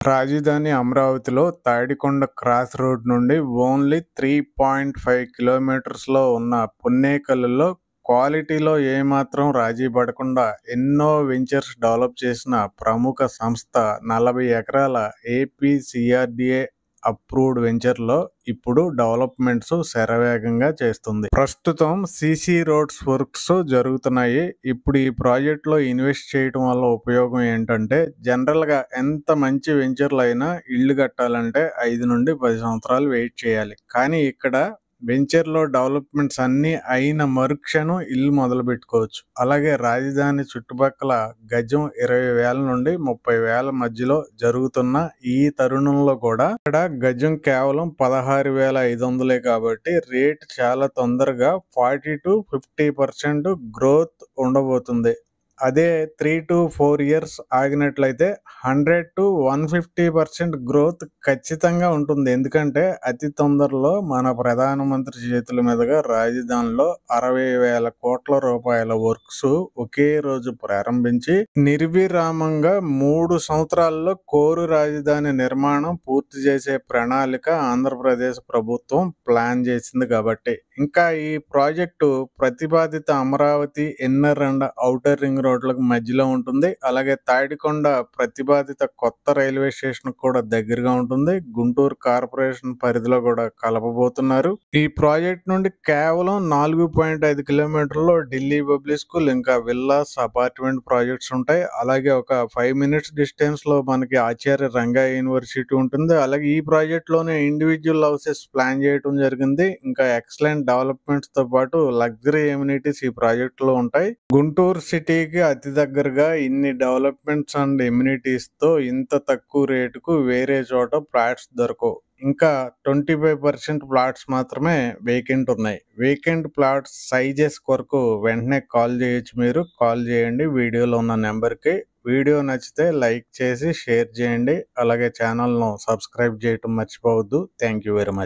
రాజధాని అమరావతిలో Tadikonda cross road నుండి ఓన్లీ 3.5 కిలోమీటర్స్లో ఉన్న పున్నేకల్లులో క్వాలిటీలో ఏమాత్రం రాజీ పడకుండా ఎన్నో వెంచర్స్ డెవలప్ చేసిన ప్రముఖ సంస్థ 40 ఎకరాల ఏపీసీఆర్డీఏ అప్రూవ్డ్ వెంచర్లో ఇప్పుడు డెవలప్మెంట్స్ శరవేగంగా చేస్తుంది. ప్రస్తుతం సీసీ రోడ్స్ వర్క్స్ జరుగుతున్నాయి. ఇప్పుడు ఈ ప్రాజెక్టులో ఇన్వెస్ట్ చేయడం వల్ల ఉపయోగం ఏంటంటే, జనరల్గా ఎంత మంచి వెంచర్లు అయినా ఇల్లు కట్టాలంటే 5 నుండి 10 సంవత్సరాలు వెయిట్ చేయాలి. కానీ ఇక్కడ వెంచర్లో డెవలప్మెంట్స్ అన్నీ అయిన మరుక్షణం ఇల్లు మొదలు పెట్టుకోవచ్చు. అలాగే రాజధాని చుట్టుపక్కల గజం 20,000 నుండి 30,000 మధ్యలో జరుగుతున్న ఈ తరుణంలో కూడా ఇక్కడ గజం కేవలం 16,500 కాబట్టి రేట్ చాలా తొందరగా 40 to 50% గ్రోత్ ఉండబోతుంది. అదే 3 to 4 years ఆగినట్లయితే 100 to 150% గ్రోత్ ఖచ్చితంగా ఉంటుంది. ఎందుకంటే అతి తొందరలో మన ప్రధానమంత్రి చేతుల మీదుగా రాజధానిలో 60,000 కోట్ల రూపాయల వర్క్స్ ఒకే రోజు ప్రారంభించి నిర్విరామంగా 3 సంవత్సరాల్లో కోరు రాజధాని నిర్మాణం పూర్తి చేసే ప్రణాళిక ఆంధ్రప్రదేశ్ ప్రభుత్వం ప్లాన్ చేసింది. కాబట్టి ఇంకా ఈ ప్రాజెక్టు ప్రతిపాదిత Amaravati inner and outer ring రోడ్లకు మధ్యలో ఉంటుంది. అలాగే తాడికొండ ప్రతిపాదిత కొత్త రైల్వే స్టేషన్ కూడా దగ్గరగా ఉంటుంది. గుంటూరు కార్పొరేషన్ పరిధిలో కూడా కలపబోతున్నారు. ఈ ప్రాజెక్ట్ నుండి కేవలం 4.5 కిలోమీటర్లో ఢిల్లీ పబ్లిక్ స్కూల్, ఇంకా విల్లాస్, అపార్ట్మెంట్ ప్రాజెక్ట్స్ ఉంటాయి. అలాగే ఒక 5 minutes డిస్టెన్స్ లో మనకి ఆచార్య రంగా యూనివర్సిటీ ఉంటుంది. అలాగే ఈ ప్రాజెక్ట్ లోనే ఇండివిజువల్ హౌసెస్ ప్లాన్ చేయడం జరిగింది. ఇంకా ఎక్సలెంట్ డెవలప్మెంట్స్ తో పాటు లగ్జరీ ఎమ్యూనిటీస్ ఈ ప్రాజెక్ట్ లో ఉంటాయి. గుంటూరు సిటీకి అతి దగ్గరగా ఇన్ని డెవలప్మెంట్స్ అండ్ ఎమ్యూనిటీస్ తో ఇంత తక్కువ రేటుకు వేరే చోట ఫ్లాట్స్ దొరకవు. ఇంకా 25% ప్లాట్స్ మాత్రమే వేకెంట్ ఉన్నాయి. వేకెంట్ ప్లాట్స్ సైజెస్ కొరకు వెంటనే కాల్ చేయొచ్చు. మీరు కాల్ చేయండి వీడియోలో ఉన్న నెంబర్కి. వీడియో నచ్చితే లైక్ చేసి షేర్ చేయండి. అలాగే ఛానల్ను సబ్స్క్రైబ్ చేయటం మర్చిపోవద్దు. Thank you very much.